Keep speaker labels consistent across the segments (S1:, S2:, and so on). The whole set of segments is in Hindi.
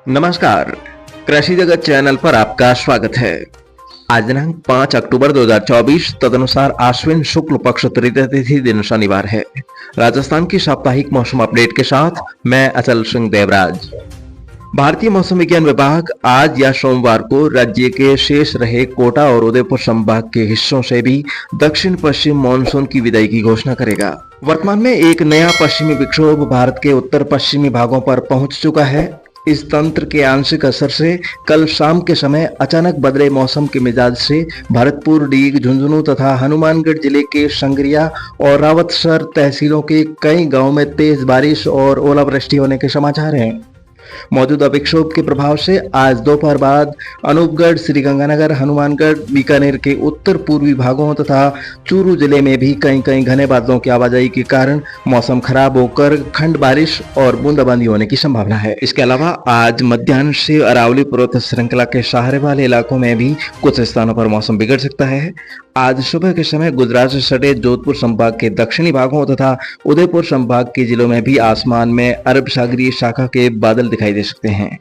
S1: नमस्कार, कृषि जगत चैनल पर आपका स्वागत है। आज दिनांक 5 अक्टूबर 2024 तदनुसार आश्विन शुक्ल पक्ष तृतीया तिथि दिन शनिवार है। राजस्थान की साप्ताहिक मौसम अपडेट के साथ मैं अचल सिंह देवराज। भारतीय मौसम विज्ञान विभाग आज या सोमवार को राज्य के शेष रहे कोटा और उदयपुर संभाग के हिस्सों से भी दक्षिण पश्चिम मानसून की विदाई की घोषणा करेगा। वर्तमान में एक नया पश्चिमी विक्षोभ भारत के उत्तर पश्चिमी भागों पर पहुंच चुका है। इस तंत्र के आंशिक असर से कल शाम के समय अचानक बदले मौसम के मिजाज से भरतपुर, डीग, झुंझुनू तथा हनुमानगढ़ जिले के संगरिया और रावतसर तहसीलों के कई गांवों में तेज बारिश और ओलावृष्टि होने के समाचार हैं। मौजूदा विक्षोभ के प्रभाव से आज दोपहर बाद अनूपगढ़, श्रीगंगानगर, हनुमानगढ़, बीकानेर के उत्तर पूर्वी भागों तथा चूरू जिले में भी कहीं कहीं घने बादलों की आवाजाही के कारण मौसम खराब होकर खंड बारिश और बूंदाबांदी होने की संभावना है। इसके अलावा आज मध्याह्न से अरावली पर्वत श्रृंखला के सहारे वाले इलाकों में भी कुछ स्थानों पर मौसम बिगड़ सकता है। आज सुबह के समय गुजरात से सटे जोधपुर संभाग के दक्षिणी भागों तथा उदयपुर संभाग के जिलों में भी आसमान में अरब सागरीय शाखा के बादल दिखाई दे सकते हैं।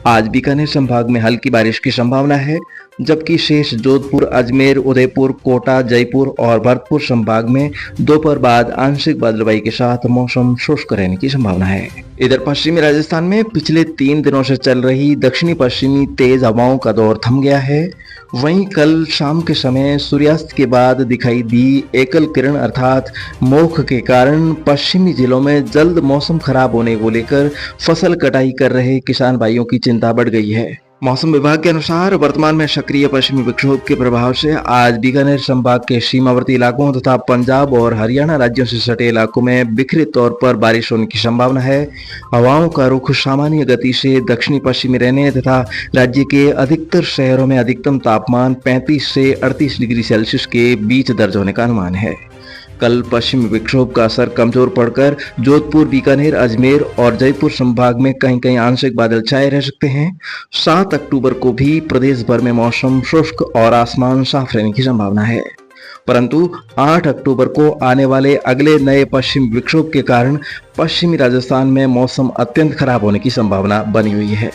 S1: आज बीकानेर संभाग में हल्की बारिश की संभावना है, जबकि शेष जोधपुर, अजमेर, उदयपुर, कोटा, जयपुर और भरतपुर संभाग में दोपहर बाद आंशिक बादलबाई के साथ मौसम शुष्क रहने की संभावना है। इधर पश्चिमी राजस्थान में पिछले 3 दिनों से चल रही दक्षिणी पश्चिमी तेज हवाओं का दौर थम गया है। वहीं कल शाम के समय सूर्यास्त के बाद दिखाई दी एकल किरण अर्थात मोख के कारण पश्चिमी जिलों में जल्द मौसम खराब होने को लेकर फसल कटाई कर रहे किसान भाइयों की चिंता बढ़ गई है। मौसम विभाग के अनुसार वर्तमान में सक्रिय पश्चिमी विक्षोभ के प्रभाव से आज बीकानेर संभाग के सीमावर्ती इलाकों तथा पंजाब और हरियाणा राज्यों से सटे इलाकों में बिखरे तौर पर बारिश होने की संभावना है। हवाओं का रुख सामान्य गति से दक्षिणी पश्चिमी रहने तथा राज्य के अधिकतर शहरों में अधिकतम तापमान 35 से 38 डिग्री सेल्सियस के बीच दर्ज होने का अनुमान है। कल पश्चिमी विक्षोभ का असर कमजोर पड़कर जोधपुर, बीकानेर, अजमेर और जयपुर संभाग में कहीं कहीं आंशिक बादल छाए रह सकते हैं। 7 अक्टूबर को भी प्रदेश भर में मौसम शुष्क और आसमान साफ रहने की संभावना है, परंतु 8 अक्टूबर को आने वाले अगले नए पश्चिमी विक्षोभ के कारण पश्चिमी राजस्थान में मौसम अत्यंत खराब होने की संभावना बनी हुई है।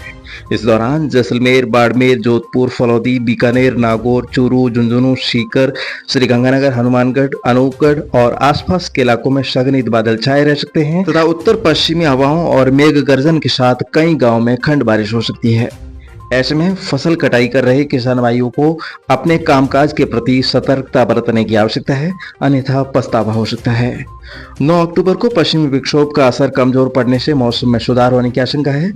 S1: इस दौरान जैसलमेर, बाड़मेर, जोधपुर, फलौदी, बीकानेर, नागौर, चूरू, झुंझुनू, सीकर, श्रीगंगानगर, हनुमानगढ़, अनूपगढ़ और आसपास के इलाकों में संघनित बादल छाए रह सकते हैं तथा उत्तर पश्चिमी हवाओं और मेघ गर्जन के साथ कई गांवों में खंड बारिश हो सकती है। ऐसे में फसल कटाई कर रहे किसान भाइयों को अपने कामकाज के प्रति सतर्कता बरतने की आवश्यकता है, अन्यथा पछतावा हो सकता है। 9 अक्टूबर को पश्चिमी विक्षोभ का असर कमजोर पड़ने से मौसम में सुधार होने की आशंका है।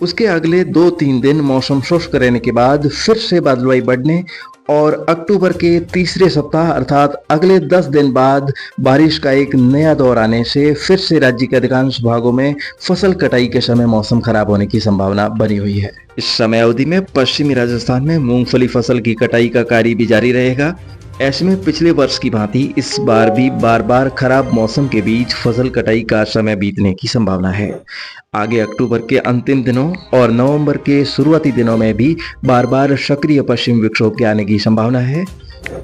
S1: उसके अगले 2-3 दिन मौसम शुष्क रहने के बाद फिर से बादलवाई बढ़ने और अक्टूबर के तीसरे सप्ताह अर्थात अगले 10 दिन बाद बारिश का एक नया दौर आने से फिर से राज्य के अधिकांश भागों में फसल कटाई के समय मौसम खराब होने की संभावना बनी हुई है। इस समय अवधि में पश्चिमी राजस्थान में मूंगफली फसल की कटाई का कार्य भी जारी रहेगा। ऐसे में पिछले वर्ष की भांति इस बार भी बार बार खराब मौसम के बीच फसल कटाई का समय बीतने की संभावना है। आगे अक्टूबर के अंतिम दिनों और नवंबर के शुरुआती दिनों में भी बार बार सक्रिय पश्चिमी विक्षोभ के आने की संभावना है।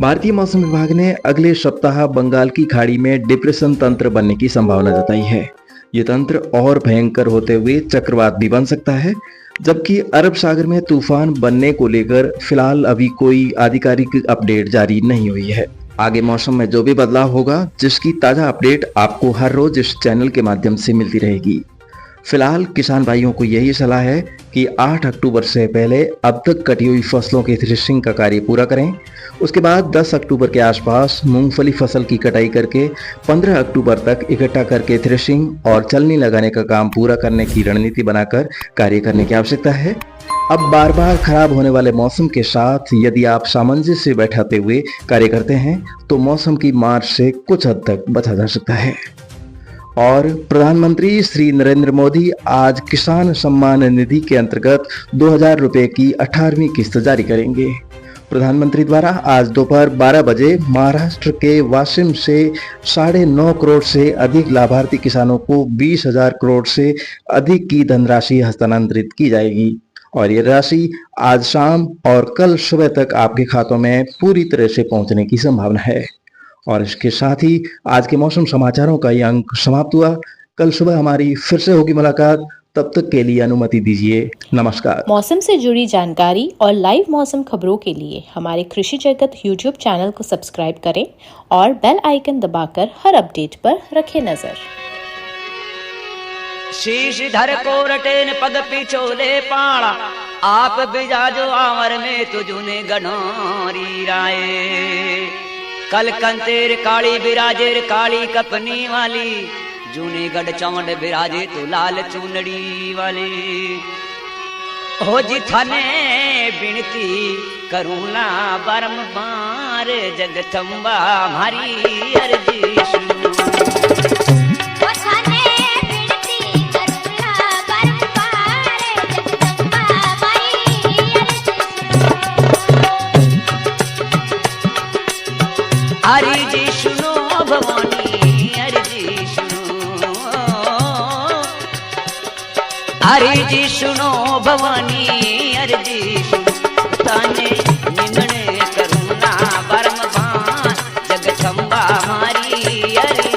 S1: भारतीय मौसम विभाग ने अगले सप्ताह बंगाल की खाड़ी में डिप्रेशन तंत्र बनने की संभावना जताई है। ये तंत्र और भयंकर होते हुए चक्रवात भी बन सकता है, जबकि अरब सागर में तूफान बनने को लेकर फिलहाल अभी कोई आधिकारिक अपडेट जारी नहीं हुई है। आगे मौसम में जो भी बदलाव होगा, जिसकी ताजा अपडेट आपको हर रोज इस चैनल के माध्यम से मिलती रहेगी। फिलहाल किसान भाइयों को यही सलाह है कि 8 अक्टूबर से पहले अब तक कटी हुई फसलों की थ्रेशिंग का कार्य पूरा करें। उसके बाद 10 अक्टूबर के आसपास मूंगफली फसल की कटाई करके 15 अक्टूबर तक इकट्ठा करके थ्रेशिंग और चलनी लगाने का काम पूरा करने की रणनीति बनाकर कार्य करने की आवश्यकता है। अब बार बार खराब होने वाले मौसम के साथ यदि आप सामंजस्य बैठाते हुए कार्य करते हैं तो मौसम की मार से कुछ हद तक बचा जा सकता है। और प्रधानमंत्री श्री नरेंद्र मोदी आज किसान सम्मान निधि के अंतर्गत 2000 रुपए की 18वीं किस्त जारी करेंगे। प्रधानमंत्री द्वारा आज दोपहर 12 बजे महाराष्ट्र के वाशिम से 9.5 करोड़ से अधिक लाभार्थी किसानों को 20,000 करोड़ से अधिक की धनराशि हस्तांतरित की जाएगी और ये राशि आज शाम और कल सुबह तक आपके खातों में पूरी तरह से पहुंचने की संभावना है। और इसके साथ ही आज के मौसम समाचारों का ये अंक समाप्त हुआ। कल सुबह हमारी फिर से होगी मुलाकात। तब तक के लिए अनुमति दीजिए। नमस्कार।
S2: मौसम से जुड़ी जानकारी और लाइव मौसम खबरों के लिए हमारे कृषि जगत YouTube चैनल को सब्सक्राइब करें और बेल आइकन दबाकर हर अपडेट पर रखें नजर।
S3: शीश धर को रटेन पग पिछोले पाड़ा, आप बिजाजो आवर में तुझुने गनोरी राय। कल कंतेर काली बिराजेर काली कपनी वाली, जूने गढ़ चौंड बिराजे तो लाल चूनड़ी वाली। हो जी थाने बिनती करूला बारंबार, जगदम्बा हमारी अर्जी सुनो। अर्जी सुनो भवानी अर्जी सुनो, अर्जी सुनो भवानी अर्जी सुनो। ताने निमणे करुणा बारंबार, जगदम्बा हमारी अर्जी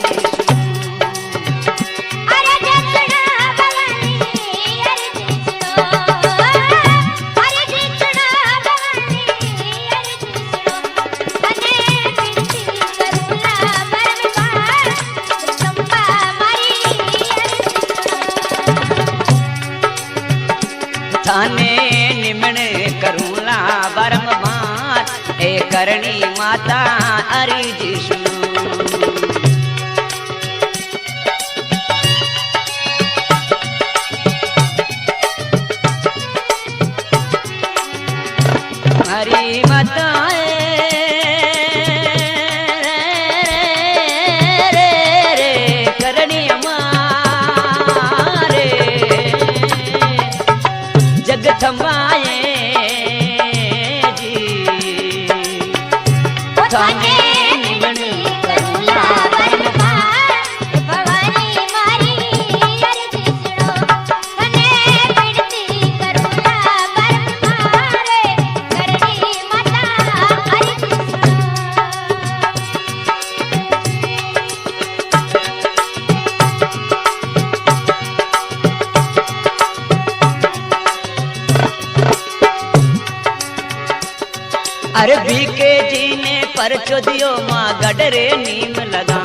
S3: थाने निमणे करूला बारंबार, ए करणी माता अर्जी सुनो। हरी माता रे करणी मारे, जगदम्बाए जी। थाने निमणे करूला बारंबार,
S4: भवानी मारी अर्जी सुनो। थाने बिनती करूला बारंबार, करणी माता अर्जी सुनो।
S3: अरे बीके जी ने परचो दियो माँ गडरे नीम लगा।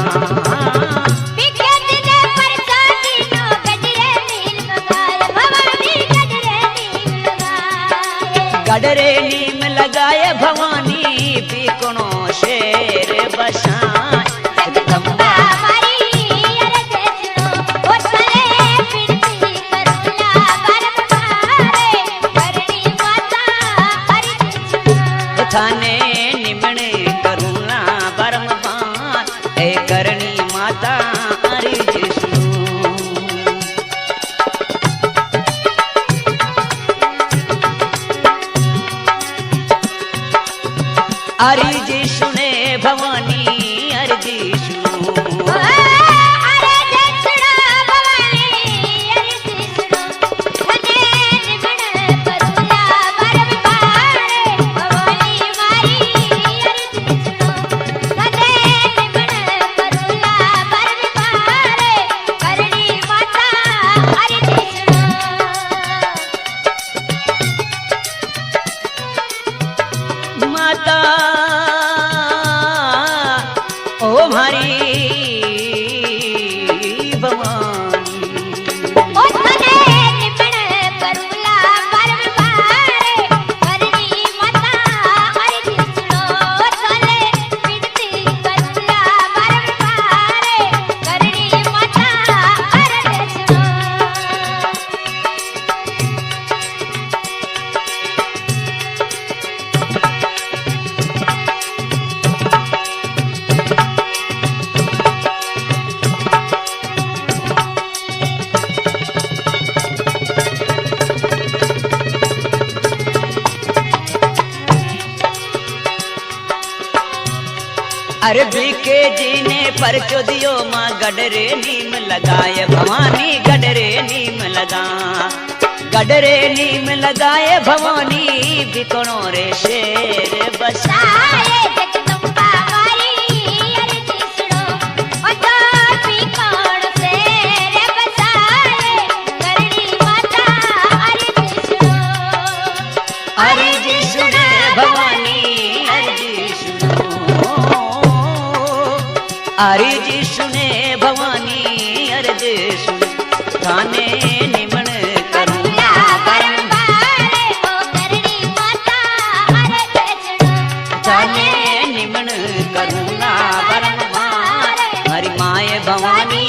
S4: बीके जी ने परचो दियो गडरे नीम लगाए, भवानी गडरे नीम लगाए।
S3: गडरे नीम लगाए भवानी, बीकणो शेर बसाए। जगदम्बा
S4: हमारी अर्जी सुनो। ओ थाने बिनती करूला बारंबार, करणी माता अर्जी सुनो।
S3: थाने निमणे करूला बारंबार, ए करणी माता अर्जी सुनो। अर्जी सुने भवानी अर्जी सुनो।
S4: अर्जी सुनो भवानी अर्जी सुनो। थाने निमणे करूला बारंबार, भवानी मारी अर्जी सुनो। थाने निमणे करूला बारंबार, करणी माता अर्जी सुनो।
S3: माता ओ हमारी भवानी,
S4: ओ थाने निमणे करूला बारंबार, करणी माता अर्जी सुनो। थाने बिनती करूला बारंबार, करणी माता अर्जी सुनो।
S3: अरे बीके जी ने परचो दियो माँ गडरे नीम लगाए भवानी, गडरे नीम लगा। गडरे नीम लगाए भवानी, बिकणो रे शेर बसाए।
S4: जगदम्बा हमारी अर्जी सुनो। ओ तो बिकणो शेर बसाए, करणी
S3: अर्ज सुने भवानी अर्ज सुने थाने निमण करूंगा
S4: बारंबार ओ करणी माता अर्ज सुनो
S3: थाने निमण करूंगा बारंबार हरि माए भवानी